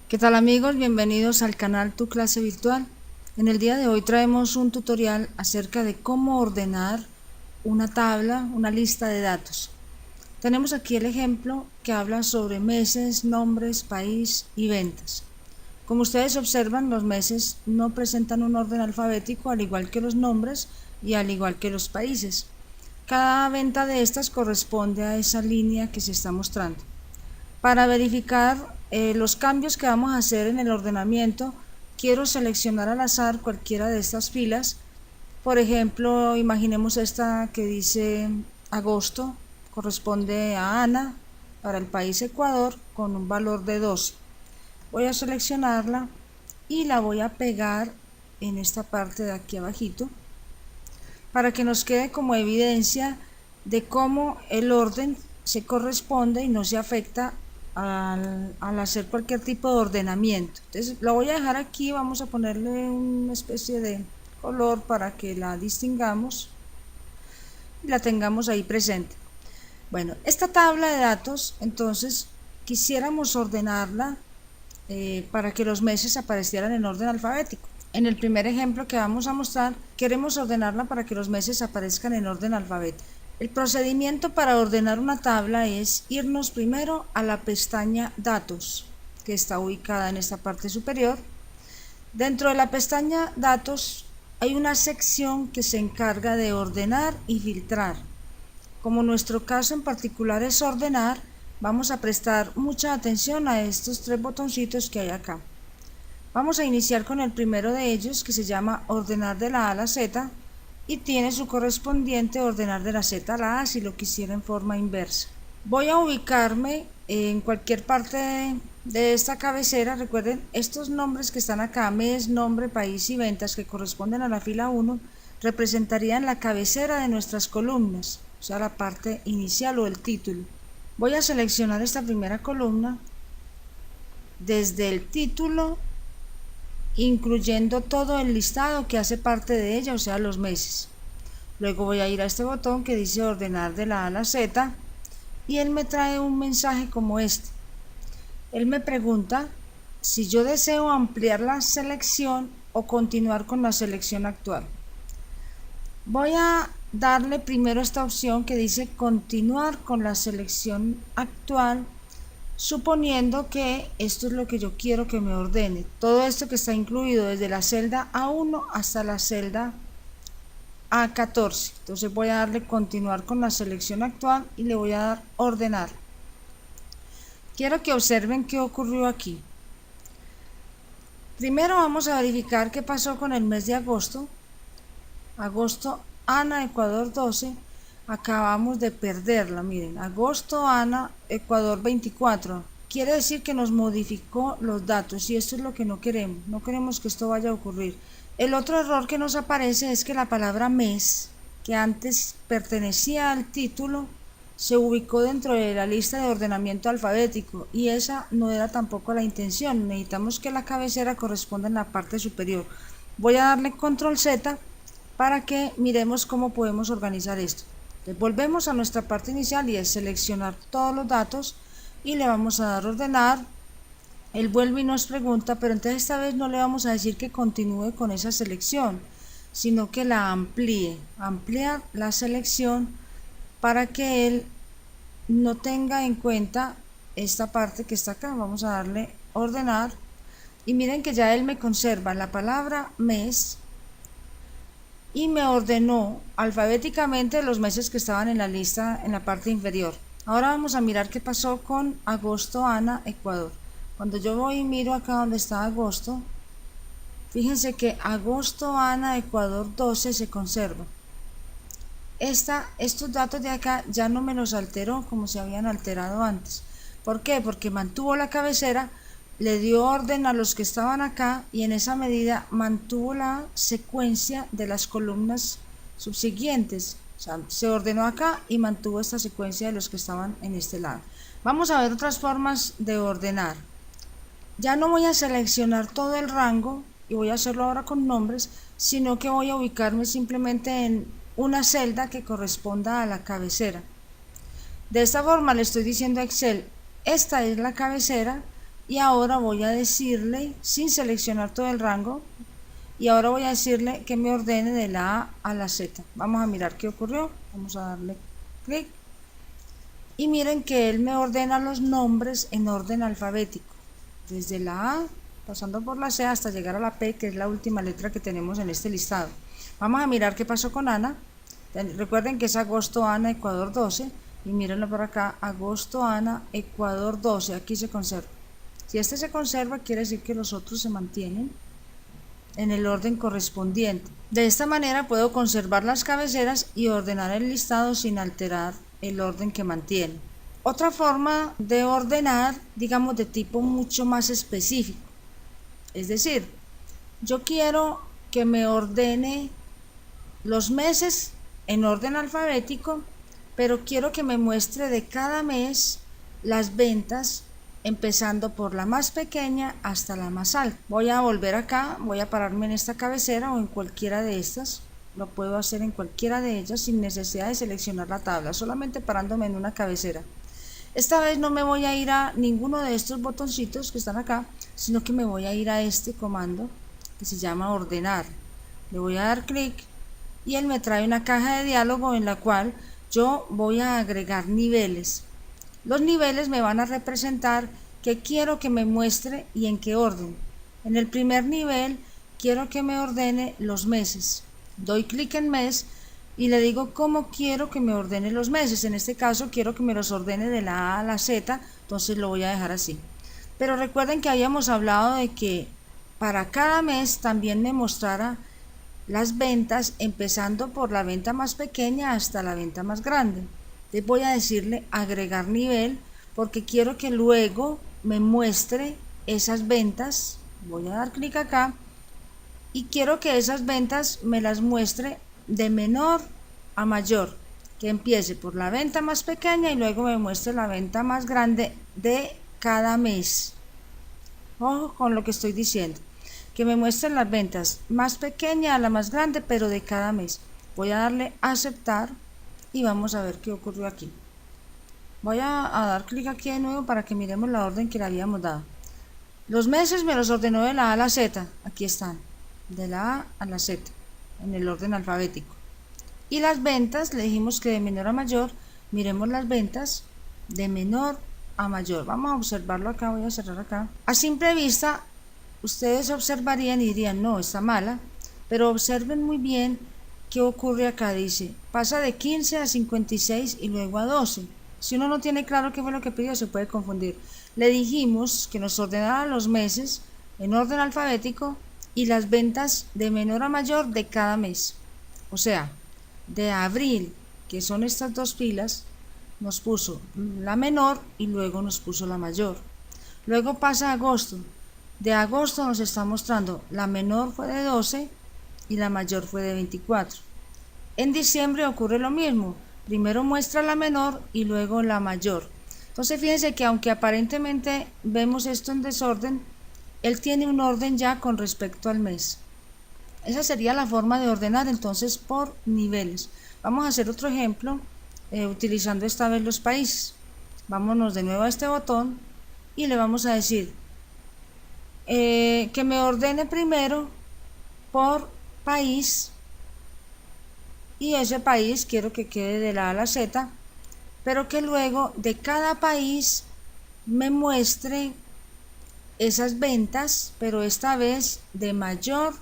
¿Qué tal amigos? Bienvenidos al canal Tu Clase Virtual. En el día de hoy traemos un tutorial acerca de cómo ordenar una tabla, una lista de datos. Tenemos aquí el ejemplo que habla sobre meses, nombres, país y ventas. Como ustedes observan, los meses no presentan un orden alfabético al igual que los nombres y al igual que los países. Cada venta de estas corresponde a esa línea que se está mostrando. Para verificar los cambios que vamos a hacer en el ordenamiento, quiero seleccionar al azar cualquiera de estas filas. Por ejemplo, imaginemos esta que dice agosto, corresponde a Ana, para el país Ecuador, con un valor de 12. Voy a seleccionarla y la voy a pegar en esta parte de aquí abajito, para que nos quede como evidencia de cómo el orden se corresponde y no se afecta al hacer cualquier tipo de ordenamiento. Entonces lo voy a dejar aquí, vamos a ponerle una especie de color para que la distingamos y la tengamos ahí presente. Bueno, esta tabla de datos, entonces quisiéramos ordenarla para que los meses aparecieran en orden alfabético. En el primer ejemplo que vamos a mostrar, queremos ordenarla para que los meses aparezcan en orden alfabético. El procedimiento para ordenar una tabla es irnos primero a la pestaña Datos, que está ubicada en esta parte superior. Dentro de la pestaña Datos hay una sección que se encarga de ordenar y filtrar. Como nuestro caso en particular es ordenar, vamos a prestar mucha atención a estos tres botoncitos que hay acá. Vamos a iniciar con el primero de ellos, que se llama ordenar de la A a la Z, y tiene su correspondiente ordenar de la Z a la A si lo quisiera en forma inversa. Voy a ubicarme en cualquier parte de esta cabecera. Recuerden, estos nombres que están acá, mes, nombre, país y ventas, que corresponden a la fila 1, representarían la cabecera de nuestras columnas, o sea, la parte inicial o el título. Voy a seleccionar esta primera columna desde el título, incluyendo todo el listado que hace parte de ella, o sea, los meses. Luego voy a ir a este botón que dice ordenar de la A a la Z y él me trae un mensaje como este. Él me pregunta si yo deseo ampliar la selección o continuar con la selección actual. Voy a darle primero esta opción que dice continuar con la selección actual, suponiendo que esto es lo que yo quiero que me ordene. Todo esto que está incluido desde la celda A1 hasta la celda A14. Entonces voy a darle continuar con la selección actual y le voy a dar ordenar. Quiero que observen qué ocurrió aquí. Primero vamos a verificar qué pasó con el mes de agosto. Agosto, Ana, Ecuador 12. Acabamos de perderla, miren, agosto, Ana, Ecuador 24. Quiere decir que nos modificó los datos y esto es lo que no queremos que esto vaya a ocurrir. El otro error que nos aparece es que la palabra mes, que antes pertenecía al título, se ubicó dentro de la lista de ordenamiento alfabético y esa no era tampoco la intención. Necesitamos que la cabecera corresponda en la parte superior. Voy a darle control Z para que miremos cómo podemos organizar esto. Volvemos a nuestra parte inicial y es seleccionar todos los datos y le vamos a dar ordenar. Él vuelve y nos pregunta, pero entonces esta vez no le vamos a decir que continúe con esa selección, sino que la amplíe, ampliar la selección para que él no tenga en cuenta esta parte que está acá. Vamos a darle ordenar y miren que ya él me conserva la palabra mes y me ordenó alfabéticamente los meses que estaban en la lista en la parte inferior. Ahora vamos a mirar qué pasó con agosto, Ana, Ecuador. Cuando yo voy y miro acá donde está agosto, fíjense que agosto, Ana, Ecuador 12 se conserva. Estos datos de acá ya no me los alteró como se habían alterado antes. ¿Por qué? Porque mantuvo la cabecera, le dio orden a los que estaban acá y en esa medida mantuvo la secuencia de las columnas subsiguientes. O sea, se ordenó acá y mantuvo esta secuencia de los que estaban en este lado. Vamos a ver otras formas de ordenar. Ya no voy a seleccionar todo el rango y voy a hacerlo ahora con nombres, sino que voy a ubicarme simplemente en una celda que corresponda a la cabecera. De esta forma le estoy diciendo a Excel, esta es la cabecera, y ahora voy a decirle, sin seleccionar todo el rango, y ahora voy a decirle que me ordene de la A a la Z. Vamos a mirar qué ocurrió. Vamos a darle clic y miren que él me ordena los nombres en orden alfabético, desde la A pasando por la C hasta llegar a la P, que es la última letra que tenemos en este listado. Vamos a mirar qué pasó con Ana. Recuerden que es agosto Ana, Ecuador 12, y mírenlo por acá, agosto Ana, Ecuador 12, aquí se conserva. Si este se conserva, quiere decir que los otros se mantienen en el orden correspondiente. De esta manera puedo conservar las cabeceras y ordenar el listado sin alterar el orden que mantiene. Otra forma de ordenar, digamos de tipo mucho más específico, es decir, yo quiero que me ordene los meses en orden alfabético, pero quiero que me muestre de cada mes las ventas empezando por la más pequeña hasta la más alta. Voy a volver acá, voy a pararme en esta cabecera o en cualquiera de estas, lo puedo hacer en cualquiera de ellas sin necesidad de seleccionar la tabla, solamente parándome en una cabecera. Esta vez no me voy a ir a ninguno de estos botoncitos que están acá, sino que me voy a ir a este comando que se llama ordenar. Le voy a dar clic y él me trae una caja de diálogo en la cual yo voy a agregar niveles. Los niveles me van a representar qué quiero que me muestre y en qué orden. En el primer nivel quiero que me ordene los meses. Doy clic en mes y le digo cómo quiero que me ordene los meses. En este caso quiero que me los ordene de la A a la Z, entonces lo voy a dejar así. Pero recuerden que habíamos hablado de que para cada mes también me mostrara las ventas empezando por la venta más pequeña hasta la venta más grande. Entonces voy a decirle agregar nivel porque quiero que luego me muestre esas ventas. Voy a dar clic acá y quiero que esas ventas me las muestre de menor a mayor, que empiece por la venta más pequeña y luego me muestre la venta más grande de cada mes. Ojo con lo que estoy diciendo, que me muestren las ventas más pequeña a la más grande, pero de cada mes. Voy a darle a aceptar y vamos a ver qué ocurrió aquí. Voy a dar clic aquí de nuevo para que miremos la orden que le habíamos dado. Los meses me los ordenó de la A a la Z, aquí están, de la A a la Z, en el orden alfabético. Y las ventas, le dijimos que de menor a mayor, miremos las ventas de menor a mayor. Vamos a observarlo acá, voy a cerrar acá. A simple vista, ustedes observarían y dirían, no, está mala, pero observen muy bien qué ocurre acá. Dice, pasa de 15 a 56 y luego a 12. Si uno no tiene claro qué fue lo que pidió, se puede confundir. Le dijimos que nos ordenara los meses en orden alfabético y las ventas de menor a mayor de cada mes. O sea, de abril, que son estas dos filas, nos puso la menor y luego nos puso la mayor. Luego pasa a agosto. De agosto nos está mostrando la menor fue de 12 y la mayor fue de 24. En diciembre ocurre lo mismo. Primero muestra la menor y luego la mayor. Entonces fíjense que aunque aparentemente vemos esto en desorden, él tiene un orden ya con respecto al mes. Esa sería la forma de ordenar entonces por niveles. Vamos a hacer otro ejemplo utilizando esta vez los países. Vámonos de nuevo a este botón y le vamos a decir que me ordene primero por país, y ese país quiero que quede de la A a la Z, pero que luego de cada país me muestre esas ventas, pero esta vez de mayor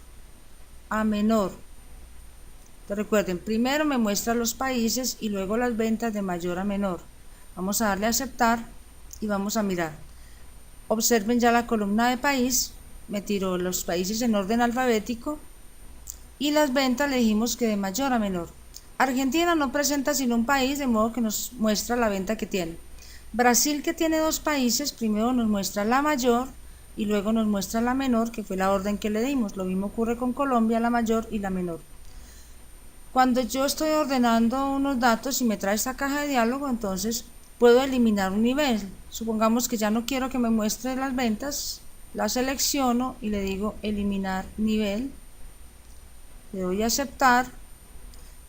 a menor. Recuerden, primero me muestra los países y luego las ventas de mayor a menor. Vamos a darle a aceptar y vamos a mirar. Observen ya la columna de país, me tiró los países en orden alfabético y las ventas le dijimos que de mayor a menor. Argentina no presenta sino un país, de modo que nos muestra la venta que tiene. Brasil, que tiene dos países, primero nos muestra la mayor y luego nos muestra la menor, que fue la orden que le dimos. Lo mismo ocurre con Colombia, la mayor y la menor. Cuando yo estoy ordenando unos datos y me trae esta caja de diálogo, entonces puedo eliminar un nivel. Supongamos que ya no quiero que me muestre las ventas, la selecciono y le digo eliminar nivel. Le doy a aceptar.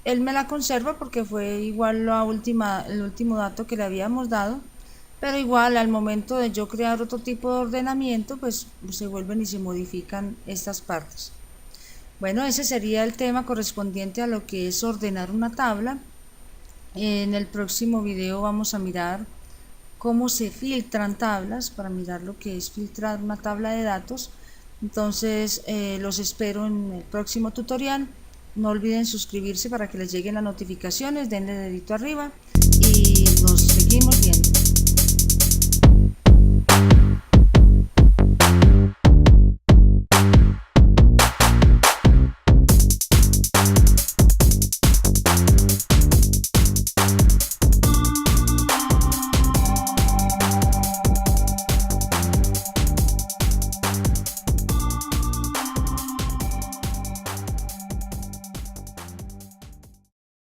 Él me la conserva porque fue igual el último dato que le habíamos dado. pero igual al momento de yo crear otro tipo de ordenamiento, pues se vuelven y se modifican estas partes. Bueno, ese sería el tema correspondiente a lo que es ordenar una tabla. En el próximo video vamos a mirar cómo se filtran tablas, para mirar lo que es filtrar una tabla de datos. Entonces los espero en el próximo tutorial. No olviden suscribirse para que les lleguen las notificaciones, denle dedito arriba y nos seguimos viendo.